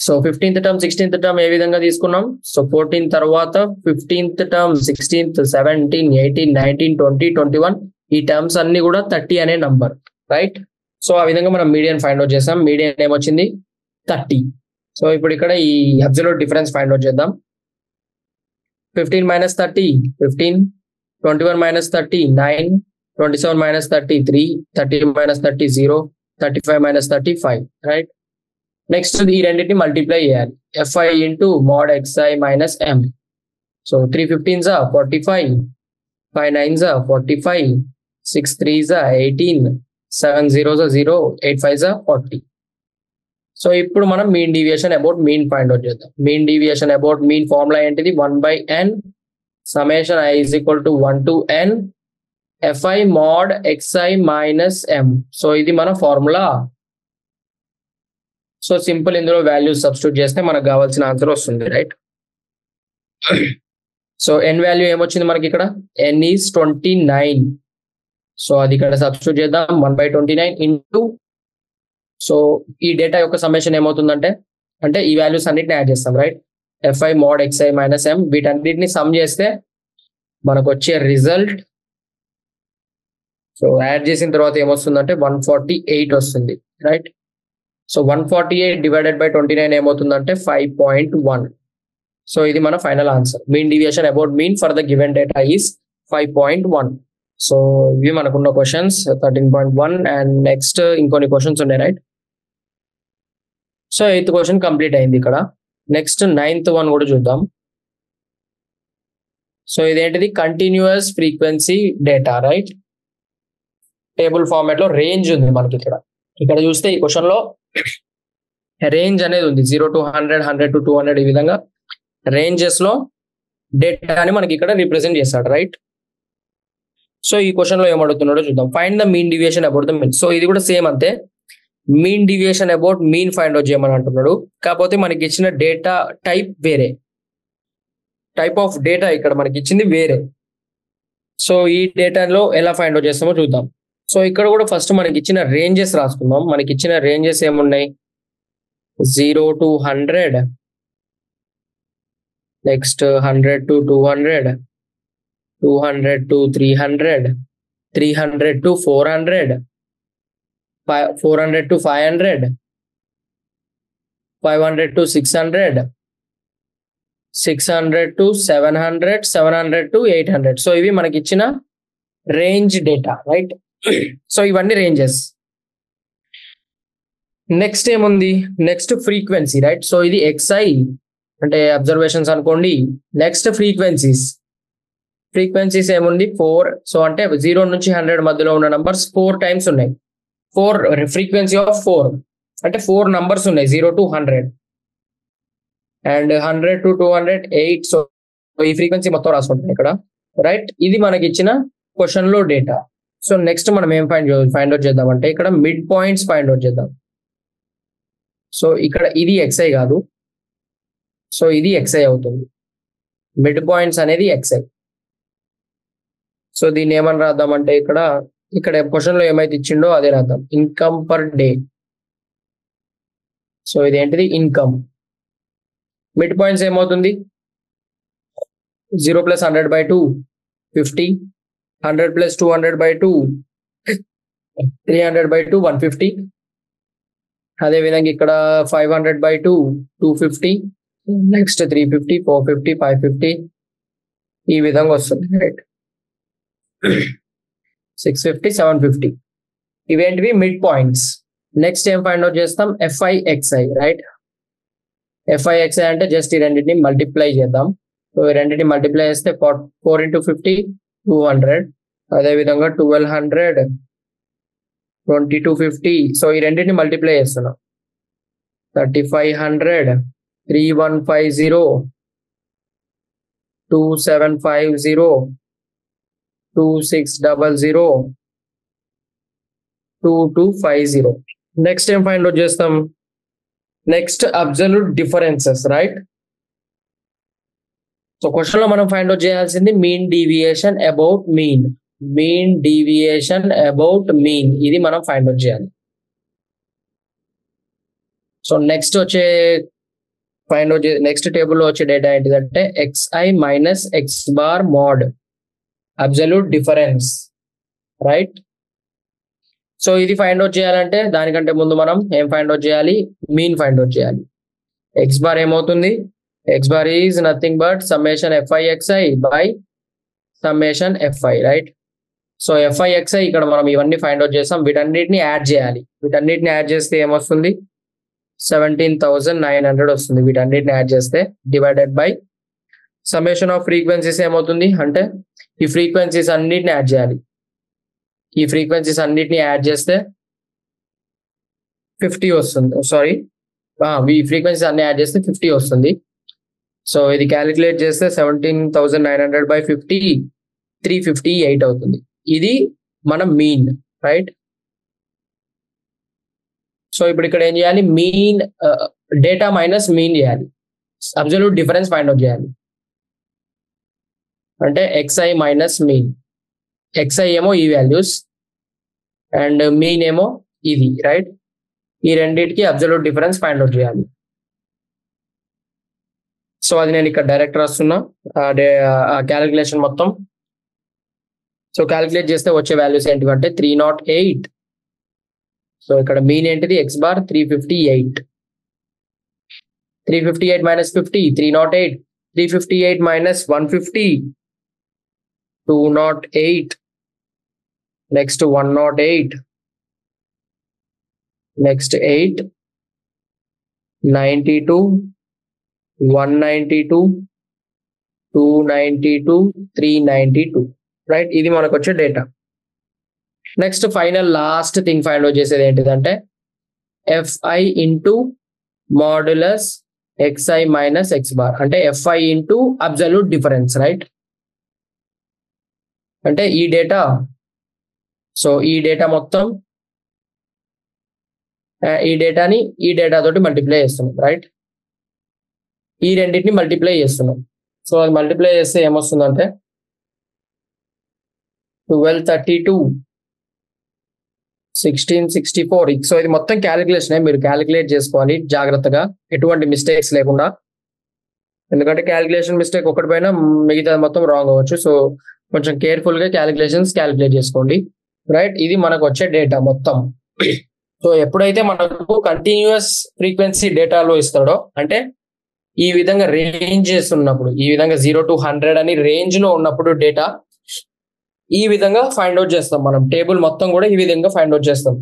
So 15th term 16th term ఏ విధంగా తీసుకున్నాం? సో 14 తర్వాత 15th టర్మ్ 16th 17 18 19 20 21 ఈ టర్మ్స్ అన్ని కూడా 30 అనే నంబర్, రైట్? సో ఆ విధంగా మనం మీడియన్ ఫైండ్ అవుట్ చేస్తాం. మీడియన్ ఏమొచ్చింది? 30. సో ఇప్పుడు ఇక్కడ ఈ అబ్సల్యూట్ డిఫరెన్స్ ఫైండ్ అవుట్ చేద్దాం. 15 - 30 15, 21 - 30 9, 27 - 30 3, 30 - 30 0, 35 - 30 5, రైట్? నెక్స్ట్ ఈ రెండింటిని మల్టిప్లై చేయాలి. fi into mod xi minus m. So 3 15s 45, 5 9s 45, 6 3s 18, 7 0s 0, 8 5s 40. So ఇప్పుడు మనం mean deviation about mean find out చేద్దాం. Mean deviation about mean formula ఏంటిది? 1/n summation i = 1 to n fi mod xi minus m. So ఇది మన formula. So simple ఇందులో values substitute చేస్తే మనకు కావాల్సిన ఆన్సర్ వస్తుంది, రైట్? సో n వాల్యూ ఏమొచ్చింది మనకి ఇక్కడ? n is 29. సో అది ఇక్కడ సబ్స్టిట్యూట్ చేద్దాం. 1/29 ఇంటూ, సో ఈ డేటా యొక్క సమ్మేషన్ ఏమవుతుందంటే, అంటే ఈ వాల్యూస్ అన్నిటిని యాడ్ చేస్తాం, right? fi mod xi minus m వీటన్నిటిని సమ్ చేస్తే మనకు వచ్చే రిజల్ట్, సో యాడ్ చేసిన తర్వాత ఏమొస్తుందంటే 148 వస్తుంది, రైట్? సో 148 డివైడెడ్ బై 29 ఏమవుతుందంటే 5.1. సో ఇది మన final answer. Mean deviation about mean for the given data is 5.1. So ఇవి మనకున్న క్వశ్చన్స్ 13.1 అండ్ నెక్స్ట్ ఇంకొన్ని క్వశ్చన్స్ ఉన్నాయి right. So 8th question complete అయింది ఇక్కడ. నెక్స్ట్ 9th వన్ కూడా చూద్దాం. సో ఇదేంటిది continuous frequency data right. Table format లో రేంజ్ ఉంది మనకి ఇక్కడ. ఇక్కడ చూస్తే ఈ క్వశ్చన్ లో రేంజ్ అనేది ఉంది 0 to 100, 100 to 200 ఈ విధంగా రేంజెస్ లో డేటాని మనకి ఇక్కడ రిప్రజెంట్ చేస్తాడు రైట్. సో ఈ క్వశ్చన్ లో ఏమడుగుతున్నాడో చూద్దాం. Find the mean deviation about the mean. So ఇది కూడా సేమ్ అంతే, mean deviation about mean find out చేయమని అంటున్నాడు. కాకపోతే మనకి ఇచ్చిన డేటా టైప్ వేరే, టైప్ ఆఫ్ డేటా ఇక్కడ మనకి ఇచ్చింది వేరే. సో ఈ డేటాలో ఎలా ఫైండ్ అవుట్ చేస్తామో చూద్దాం. సో ఇక్కడ కూడా ఫస్ట్ మనకి ఇచ్చిన రేంజెస్ రాసుకుందాం. మనకి ఇచ్చిన రేంజెస్ ఏమున్నాయి, 0 to 100, next 100 to 200, 200 to 300, 300 to 400, 400 to 500, 500 to 600, 600 to 700, 700 to 800. So ఇవి మనకి ఇచ్చిన రేంజ్ డేటా రైట్. సో ఇవన్నీ రేంజెస్. నెక్స్ట్ ఏముంది, నెక్స్ట్ ఫ్రీక్వెన్సీ రైట్. సో ఇది XI అంటే అబ్జర్వేషన్స్ అనుకోండి. నెక్స్ట్ ఫ్రీక్వెన్సీస్ ఏముంది 4. సో అంటే 0 నుంచి 100 మధ్యలో ఉన్న నంబర్స్ 4 టైమ్స్ ఉన్నాయి. 4 ఫ్రీక్వెన్సీ ఆఫ్ 4 అంటే 4 నంబర్స్ ఉన్నాయి 0 to 100 అండ్ 100 to 200 8. సో ఈ ఫ్రీక్వెన్సీ మొత్తం రాసుకుంటాం ఇక్కడ రైట్. ఇది మనకి ఇచ్చిన క్వశ్చన్ లో డేటా. సో నెక్స్ట్ మనం ఏం ఫైండ్ అవుట్ చేద్దామంటే ఇక్కడ మిడ్ పాయింట్స్ ఫైండ్ అవుట్ చేద్దాం. సో ఇక్కడ ఇది XI కాదు, సో ఇది XI అవుతుంది. మిడ్ పాయింట్స్ అనేది XI. సో దీన్ని ఏమని రాద్దామంటే ఇక్కడ క్వశ్చన్ లో ఏమైతే ఇచ్చిండో అదే రాద్దాం, ఇన్కమ్ పర్ డే. సో ఇదేంటిది ఇన్కమ్. మిడ్ పాయింట్స్ ఏమవుతుంది 0 + 100/2 50, 100 + 200/2 300/2 150. అదే విధంగా ఇక్కడ 500/2 250, నెక్స్ట్ 350, 450, 550 ఈ విధంగా వస్తుంది రైట్. 650, 750 ఇవేంటివి మిడ్ పాయింట్స్. నెక్స్ట్ ఏం ఫైండ్ అవుట్ చేస్తాం, FIXI రైట్. FIXI అంటే జస్ట్ ఈ రెండింటిని మల్టిప్లై చేద్దాం. సో ఈ రెండింటిని మల్టిప్లై చేస్తే 4 into 50 200, అదే విధంగా 1200 2250. సో ఈ రెండింటిని మల్టిప్లై చేస్తున్నాం 3500 3150 2750 2600 2250. నెక్స్ట్ ఏం ఫైండ్ అవుట్ చేస్తాం, next absolute differences right. So question లో మనం ఫైండ్ అవుట్ చేయాల్సింది mean deviation about mean. Mean deviation about mean ఇది మనం ఫైండ్ అవుట్ చేయాలి. సో నెక్స్ట్ వచ్చే నెక్స్ట్ టేబుల్లో వచ్చే డేటా ఏంటిదంటే XI minus X bar mode absolute difference right. So ఇది ఫైండ్ అవుట్ చేయాలంటే దానికంటే ముందు మనం ఏం ఫైండ్ అవుట్ చేయాలి, మీన్ ఫైండ్ అవుట్ చేయాలి. X బార్ ఏమవుతుంది, X bar is nothing but summation FIXI by summation FI right. So FIXI ఇక్కడ మనం ఇవన్నీ ఫైండ్ అవుట్ చేస్తాం. వీటన్నిటిని యాడ్ చేయాలి. వీటన్నిటిని యాడ్ చేస్తే ఏమొస్తుంది 17,900 వస్తుంది. వీటన్నిటిని యాడ్ చేస్తే divided by summation of frequencies ఏమవుతుంది అంటే ఈ ఫ్రీక్వెన్సీస్ అన్నిటిని యాడ్ చేయాలి. ఈ ఫ్రీక్వెన్సీస్ అన్నిటిని యాడ్ చేస్తే 50 వస్తుంది. సారీ, ఈ ఫ్రీక్వెన్సీస్ అన్ని యాడ్ చేస్తే 50 వస్తుంది. సో ఇది క్యాలిక్యులేట్ చేస్తే 17,900/50 358 అవుతుంది. ఇది మన మీన్ రైట్. సో ఇప్పుడు ఇక్కడ ఏం చేయాలి, మీన్ డేటా మైనస్ మీన్ చేయాలి, అబ్సల్యూట్ డిఫరెన్స్ ఫైండ్ అవుట్ చేయాలి. అంటే XI మైనస్ మీన్. XI ఏమో ఈ వాల్యూస్ అండ్ మీన్ ఏమో ఇది రైట్. ఈ రెండింటికి అబ్సల్యూట్ డిఫరెన్స్ ఫైండ్ అవుట్ చేయాలి. సో అది నేను ఇక్కడ డైరెక్ట్ రాస్తున్నా క్యాలిక్యులేషన్ మొత్తం. సో క్యాలిక్యులేట్ చేస్తే వచ్చే వాల్యూస్ ఏంటివంటే 308. సో ఇక్కడ మీన్ ఏంటిది X bar 358. 358 minus 50 308. 358 minus 150 208. Next 108, next 8, 92, 192, 292, 392, right. ఇది మనకు వచ్చే data. Next final last thing find out చేసేది ఏంటిదంటే fi into modulus xi minus x bar, అంటే fi into absolute difference, right. అంటే ఈ డేటా, సో ఈ డేటా మొత్తం ఈ డేటాని ఈ డేటా తోటి మల్టిప్లై చేస్తున్నాం, రైట్. ఈ రెండింటిని మల్టిప్లై చేస్తున్నాం. సో అది మల్టిప్లై చేస్తే ఏమొస్తుందంటే 1232, 1664. సో ఇది మొత్తం క్యాలిక్యులేషన్, మీరు క్యాలిక్యులేట్ చేసుకోవాలి జాగ్రత్తగా, ఎటువంటి మిస్టేక్స్ లేకుండా. ఎందుకంటే క్యాలిక్యులేషన్ మిస్టేక్ ఒకటి పైన మిగతా మొత్తం రాంగ్ అవ్వచ్చు. సో కొంచెం కేర్ఫుల్ గా క్యాలిక్యులేట్ చేసుకోండి, రైట్. ఇది మనకు వచ్చే డేటా మొత్తం. సో ఎప్పుడైతే మనకు కంటిన్యూస్ ఫ్రీక్వెన్సీ డేటాలో ఇస్తాడో, అంటే ఈ విధంగా రేంజెస్ ఉన్నప్పుడు, ఈ విధంగా 0 to 100 అని రేంజ్ లో ఉన్నప్పుడు డేటా ఈ విధంగా ఫైండ్ అవుట్ చేస్తాం. మనం టేబుల్ మొత్తం కూడా ఈ విధంగా ఫైండ్ అవుట్ చేస్తాం.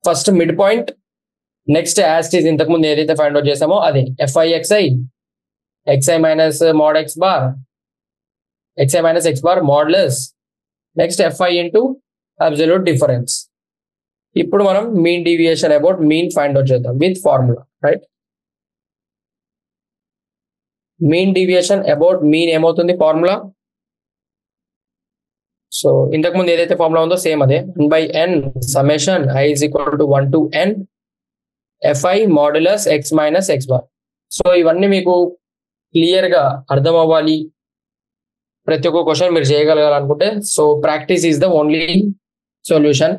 ఫస్ట్ మిడ్ పాయింట్, నెక్స్ట్ యాస్టీస్ ఇంతకు ముందు ఏదైతే ఫైండ్ అవుట్ చేసామో అదే FI xi minus mod x బార్, xi మైనస్ x బార్ మోడ్లెస్, next fi into absolute difference. ఇప్పుడు మనం mean deviation about mean find out చేద్దాం with formula, right. Mean deviation about mean ఏమవుతుంది ఫార్ములా? సో ఇంతకు ముందు ఏదైతే ఫార్ములా ఉందో సేమ్ అదే, 1/n summation i is equal to 1 to n fi modulus x minus x bar. So ఇవన్నీ మీకు clear గా అర్థం అవ్వాలి, ప్రతి ఒక్క క్వశ్చన్ మీరు చేయగలగాలనుకుంటే, so practice is the only solution.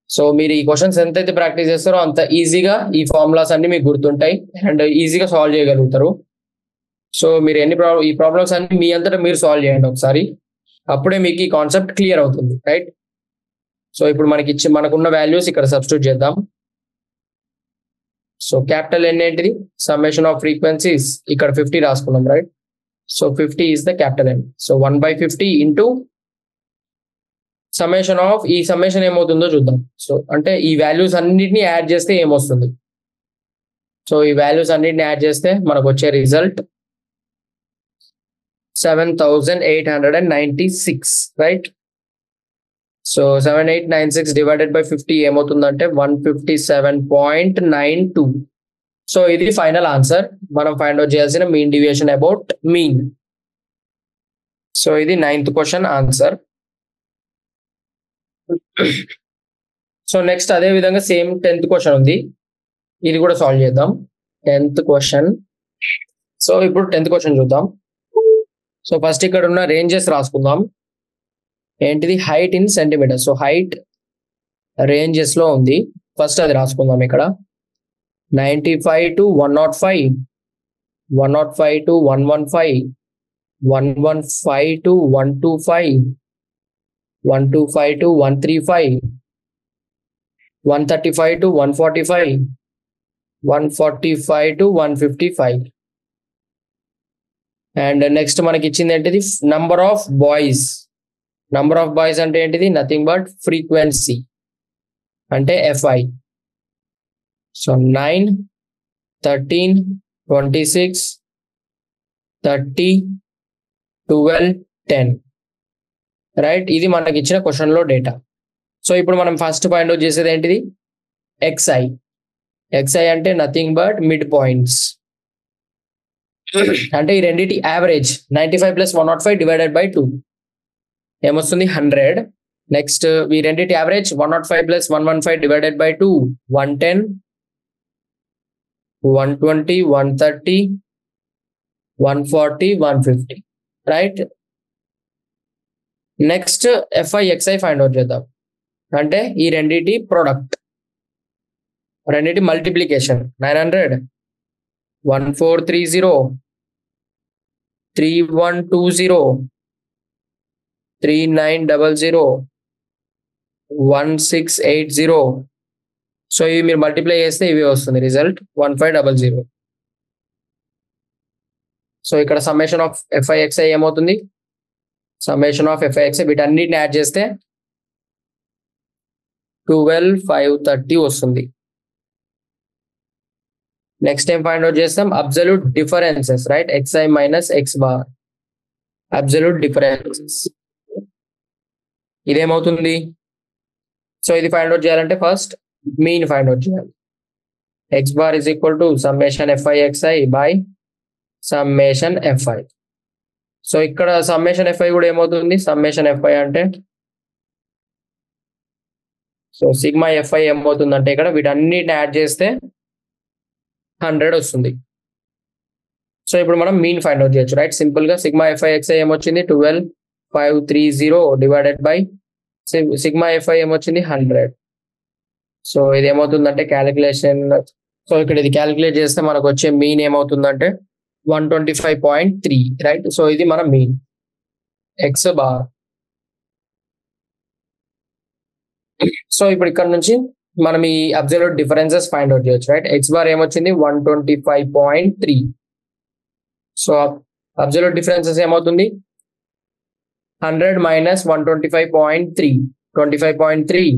So మీరు ఈ క్వశ్చన్స్ ఎంతైతే ప్రాక్టీస్ చేస్తారో అంత ఈజీగా ఈ ఫార్ములాస్ అన్ని మీకు గుర్తుంటాయి అండ్ ఈజీగా సాల్వ్ చేయగలుగుతారు. సో మీరు ఈ ప్రాబ్లమ్స్ అన్ని మీ అంతటా మీరు సాల్వ్ చేయండి ఒకసారి, అప్పుడే మీకు ఈ కాన్సెప్ట్ క్లియర్ అవుతుంది, రైట్. సో ఇప్పుడు మనకున్న వాల్యూస్ ఇక్కడ సబ్స్టిట్యూట్ చేద్దాం. సో క్యాపిటల్ N ఏంటిది? సమ్మేషన్ ఆఫ్ ఫ్రీక్వెన్సీస్, ఇక్కడ 50 రాసుకున్నాం, right. So 50 is the capital N. So 1/50 into summation of, ఈ సమ్మేషన్ ఏమవుతుందో చూద్దాం. సో అంటే ఈ వాల్యూస్ అన్నిటిని యాడ్ చేస్తే ఏమొస్తుంది? సో ఈ వాల్యూస్ అన్నిటిని యాడ్ చేస్తే మనకు వచ్చే result 7896, right. So 7896 divided by 50 ఏమవుతుందంటే 157.92. సో ఇది ఫైనల్ ఆన్సర్. మనం ఫైండ్ అవుట్ చేయాల్సిన mean deviation about mean. So ఇది 9th question answer. So next అదే విధంగా సేమ్ 10th క్వశ్చన్ ఉంది, ఇది కూడా సాల్వ్ చేద్దాం. 10th question. సో ఇప్పుడు 10th క్వశ్చన్ చూద్దాం. సో ఫస్ట్ ఇక్కడ ఉన్న రేంజెస్ రాసుకుందాం. ఏంటిది? Height in centimeter. So height ranges లో ఉంది, ఫస్ట్ అది రాసుకుందాం. ఇక్కడ 95 to 105, 105 to 115, 115 to 125, 125 to 135, 135 to 145, 145 to 155. And next మనకి ఇచ్చింది ఏంటిది? Number of boys. Number of boys అంటే ఏంటిది? నథింగ్ బట్ ఫ్రీక్వెన్సీ, అంటే fi. So 9, 13, 26, 30, 12, 10, right. ఇది మనకి ఇచ్చిన క్వశ్చన్ లో డేటా. సో ఇప్పుడు మనం ఫస్ట్ ఫైండ్ అవుట్ చేసేది ఏంటిది? xi. xi అంటే నథింగ్ బట్ మిడ్ పాయింట్స్, అంటే ఈ రెండింటి యావరేజ్ 95 + 105 డివైడెడ్ బై 2 ఏమొస్తుంది? 100. నెక్స్ట్ ఈ రెండింటి average 105 + 115 divided by 2 110, 120, 130, 140, 150, right. Next fi xi find out చేద్దాం. అంటే ఈ రెండింటి ప్రొడక్ట్, రెండింటి మల్టిప్లికేషన్ 900, 1430, 3120, 3900, 1680. సో ఇవి మీరు మల్టిప్లై చేస్తే ఇవి వస్తుంది రిజల్ట్ 1500. సో ఇక్కడ సమ్మేషన్ ఆఫ్ fi xi ఏమవుతుంది? సమ్మేషన్ ఆఫ్ fi xi వీటన్నిటిని యాడ్ చేస్తే 12, 530 వస్తుంది. నెక్స్ట్ ఏం ఫైండ్ అవుట్ చేస్తాం? Absolute differences, right? xi minus x bar, absolute differences. ఇదేమవుతుంది? సో ఇది ఫైండ్ అవుట్ చేయాలంటే ఫస్ట్ మీన్ ఫైండ్ అవుట్ చేయాలి. x bar is equal to summation fi xi by summation fi. So ఇక్కడ summation fi కూడా ఏమవుతుంది? Summation fi అంటే so sigma fi ఏమవుతుందంటే ఇక్కడ వీటన్నిటిని యాడ్ చేస్తే 100 వస్తుంది. సో ఇప్పుడు మనం మీన్ ఫైండ్ అవుట్ చేయొచ్చు, రైట్? సింపుల్ గా సిగ్మా fi xi ఏమొచ్చింది? 12, 530 డివైడెడ్ బై సిగ్మా fi ఏమొచ్చింది? 100. సో ఇది ఏమవుతుందంటే క్యాలిక్యులేషన్, సో ఇక్కడ ఇది క్యాలిక్యులేట్ చేస్తే మనకు వచ్చే మీన్ ఏమవుతుందంటే 125.3, రైట్? సో ఇది మన మీన్ ఎక్స్ బార్. సో ఇప్పుడు ఇక్కడ నుంచి మనం ఈ అబ్సల్యూట్ డిఫరెన్సెస్ ఫైండ్ అవుట్ చేయొచ్చు, రైట్? ఎక్స్ బార్ ఏమొచ్చింది? 125.3. సో అబ్సల్యూట్ డిఫరెన్సెస్ ఏమవుతుంది? 100 minus 125.3, 25.3,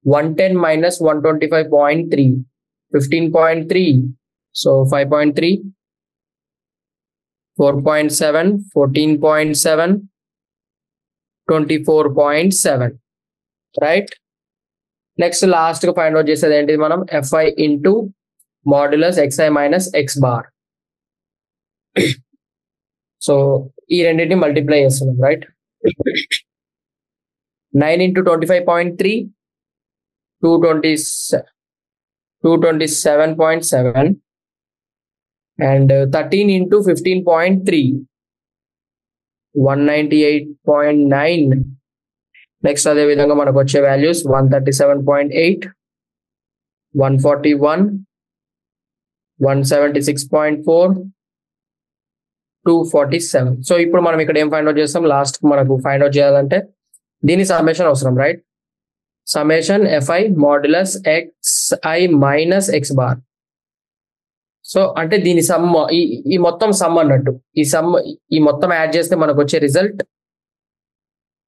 110 minus 125.3, 15.3, so 5.3, 4.7, 14.7, 24.7, right? Next last గా ఫైండ్ అవుట్ చేసేది ఏంటి మనం? fi into modulus xi minus x bar. So ఈ రెండింటిని మల్టిప్లై చేస్తున్నాం, right? 9 into 25.3, 227.7, and 13 into 15.3, 198.9. Next అదే విధంగా మనకు వచ్చే వాల్యూస్ 137.8, 141, 176.4, 247. సో ఇప్పుడు మనం ఇక్కడ ఏం ఫైండ్ అవుట్ చేస్తాం? లాస్ట్ మనకు ఫైండ్ అవుట్ చేయాలంటే దీని సమ్మేషన్ అవసరం, right? Summation fi modulus xi minus x bar. So అంటే దీని సమ్, ఈ మొత్తం సమ్ అన్నట్టు, ఈ మొత్తం యాడ్ చేస్తే మనకు వచ్చే రిజల్ట్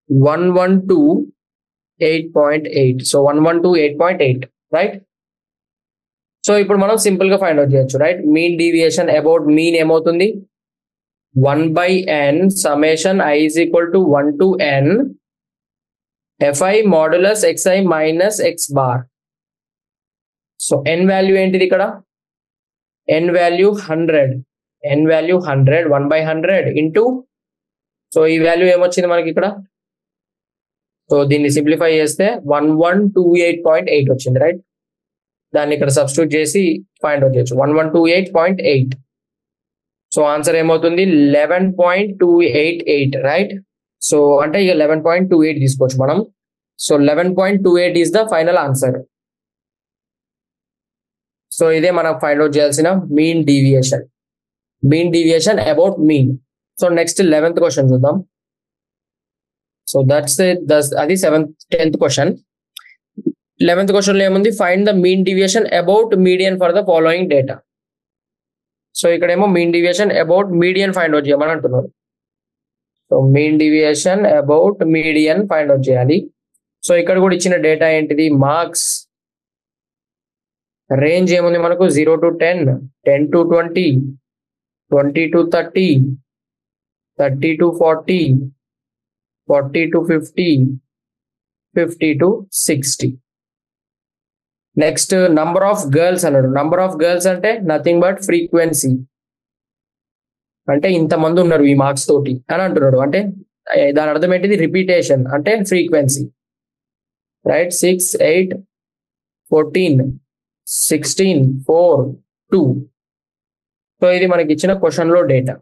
112.8. So 112.8, right? సో ఇప్పుడు మనం సింపుల్ గా ఫైండ్ అవుట్ చేయొచ్చు, right? Mean deviation about mean ఏమవుతుంది? 1/n summation i is equal to 1 to n fi modulus xi minus x bar. So n value ఏంటిది ఇక్కడ? n value 100, n value 100, 1/100 into, so ఈ value ఏమొచ్చింది మనకి ఇక్కడ? So దీన్ని simplify చేస్తే 1128.8 వచ్చింది, రైట్? దాన్ని ఇక్కడ సబ్స్టిట్యూట్ చేసి ఫైండ్ అవుట్ చేయొచ్చు, 1128.8. సో ఆన్సర్ ఏమవుతుంది? 11.288, రైట్? సో అంటే ఇక 11.28 తీసుకోవచ్చు మనం. So 11.28 is the final answer. So ఇదే మనం ఫైండ్ అవుట్ చేయాల్సిన mean deviation, mean deviation about mean. So next 11th question చూద్దాం. సో అది 10th క్వశ్చన్. 11th క్వశ్చన్ లో ఏముంది? Find the mean deviation about median for the following data. So ఇక్కడేమో mean deviation about median find out చేయమని అంటున్నారు. So mean deviation about median find out చేయాలి. So ఇక్కడ కూడా ఇచ్చిన డేటా ఏంటిది? మార్క్స్. రేంజ్ ఏముంది మనకు? 0 to 10, 10 to 20, 20 to 30, 30 to 40, 40 to 50, 50 to 60. Next number of girls అన్నాడు. నంబర్ ఆఫ్ గర్ల్స్ అంటే నథింగ్ బట్ ఫ్రీక్వెన్సీ, అంటే ఇంతమంది ఉన్నారు ఈ మార్క్స్ తోటి అని అంటున్నాడు. అంటే దాని అర్థం ఏంటిది? రిపీటేషన్ అంటే ఫ్రీక్వెన్సీ, రైట్? 6, 8, 14, 16, 4, 2. సో ఇది మనకి ఇచ్చిన క్వశ్చన్ లో డేటా.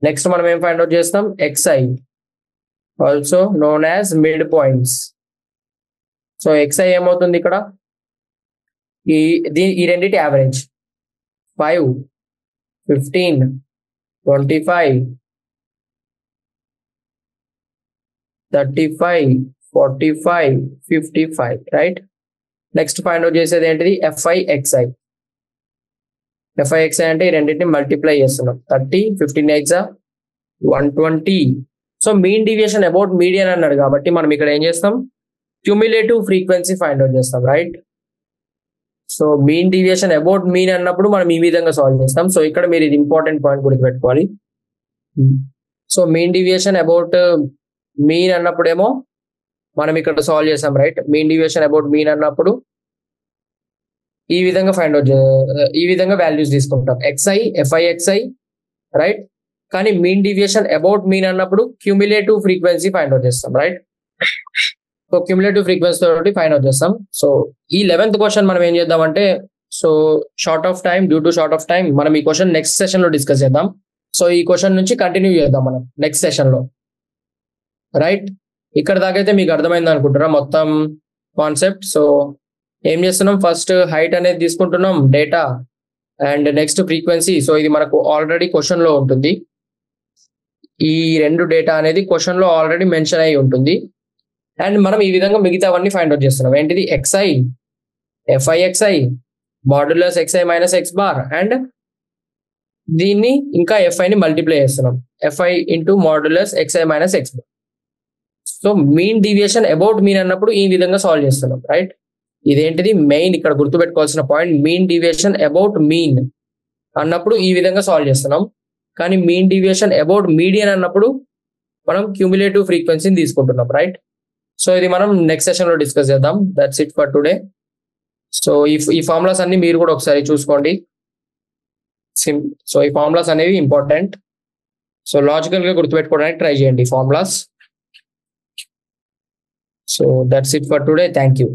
నెక్స్ట్ మనం ఏం ఫైండ్ అవుట్ చేస్తాం? xi, also known as mid points. So xi ఏమవుతుంది ఇక్కడ? ఈ రెండింటి average 5, 15, 25, 35, 45, 55, right? Next find out చేసేది ఏంటిది? fi xi. fi xi అంటే ఈ రెండింటిని మల్టిప్లై చేస్తున్నాం. 30, 15 ఎగ్జా 120. So mean deviation about median అన్నాడు కాబట్టి మనం ఇక్కడ ఏం చేస్తాం? క్యూములేటివ్ ఫ్రీక్వెన్సీ ఫైండ్ అవుట్ చేస్తాం, right? So mean deviation about mean అన్నప్పుడు మనం ఈ విధంగా సాల్వ్ చేస్తాం. సో ఇక్కడ మీరు ఇది ఇంపార్టెంట్ పాయింట్ గుర్తుపెట్టుకోవాలి. So mean deviation about mean అన్నప్పుడేమో మనం ఇక్కడ సాల్వ్ చేసాం, right? Mean deviation about mean అన్నప్పుడు ఈ విధంగా ఫైండ్ అవుట్ ఈ విధంగా వాల్యూస్ తీసుకుంటాం, xi fi రైట్? కానీ మీన్ డీవియేషన్ అబౌట్ మీన్ అన్నప్పుడు క్యూములేటివ్ ఫ్రీక్వెన్సీ ఫైండ్ అవుట్ చేస్తాం, రైట్? సో క్యూములేటివ్ ఫ్రీక్వెన్సీ తోటి ఫైండ్ అవుట్ చేస్తాం. సో ఈ 11th క్వశ్చన్ మనం ఏం చేద్దామంటే, so short of time, due to short of time మనం ఈ క్వశ్చన్ నెక్స్ట్ సెషన్ లో డిస్కస్ చేద్దాం. సో ఈ క్వశ్చన్ నుంచి కంటిన్యూ చేద్దాం మనం నెక్స్ట్ సెషన్ లో, రైట్? ఇక్కడ దాకైతే మీకు అర్థమైంది అనుకుంటారా మొత్తం కాన్సెప్ట్? సో ఏం చేస్తున్నాం, ఫస్ట్ హైట్ అనేది తీసుకుంటున్నాం data, and next frequency. So ఇది మనకు ఆల్రెడీ క్వశ్చన్ లో ఉంటుంది, ఈ రెండు డేటా అనేది క్వశ్చన్ లో ఆల్రెడీ మెన్షన్ అయి ఉంటుంది. అండ్ మనం ఈ విధంగా మిగతావన్నీ ఫైండ్ అవుట్ చేస్తున్నాం. ఏంటిది, xi fixi modulus xi minus x bar, and దీన్ని ఇంకా fiని మల్టిప్లై చేస్తున్నాం, fi into modulus xi minus x bar. So mean deviation about mean అన్నప్పుడు ఈ విధంగా సాల్వ్ చేస్తున్నాం, రైట్? ఇదేంటిది మెయిన్ ఇక్కడ గుర్తుపెట్టుకోవాల్సిన point, mean deviation about mean అన్నప్పుడు ఈ విధంగా సాల్వ్ చేస్తున్నాం. కానీ మీన్ డీవియేషన్ అబౌట్ మీడియన్ అన్నప్పుడు మనం క్యూములేటివ్ ఫ్రీక్వెన్సీని తీసుకుంటున్నాం, రైట్? సో ఇది మనం నెక్స్ట్ సెషన్ లో డిస్కస్ చేద్దాం. That's it for today. So ఈ ఫార్ములాస్ అన్ని మీరు కూడా ఒకసారి చూసుకోండి. సో ఈ ఫార్ములాస్ అనేవి ఇంపార్టెంట్. సో లాజికల్ గా గుర్తుపెట్టుకోవడానికి ట్రై చేయండి formulas. So that's it for today. Thank you.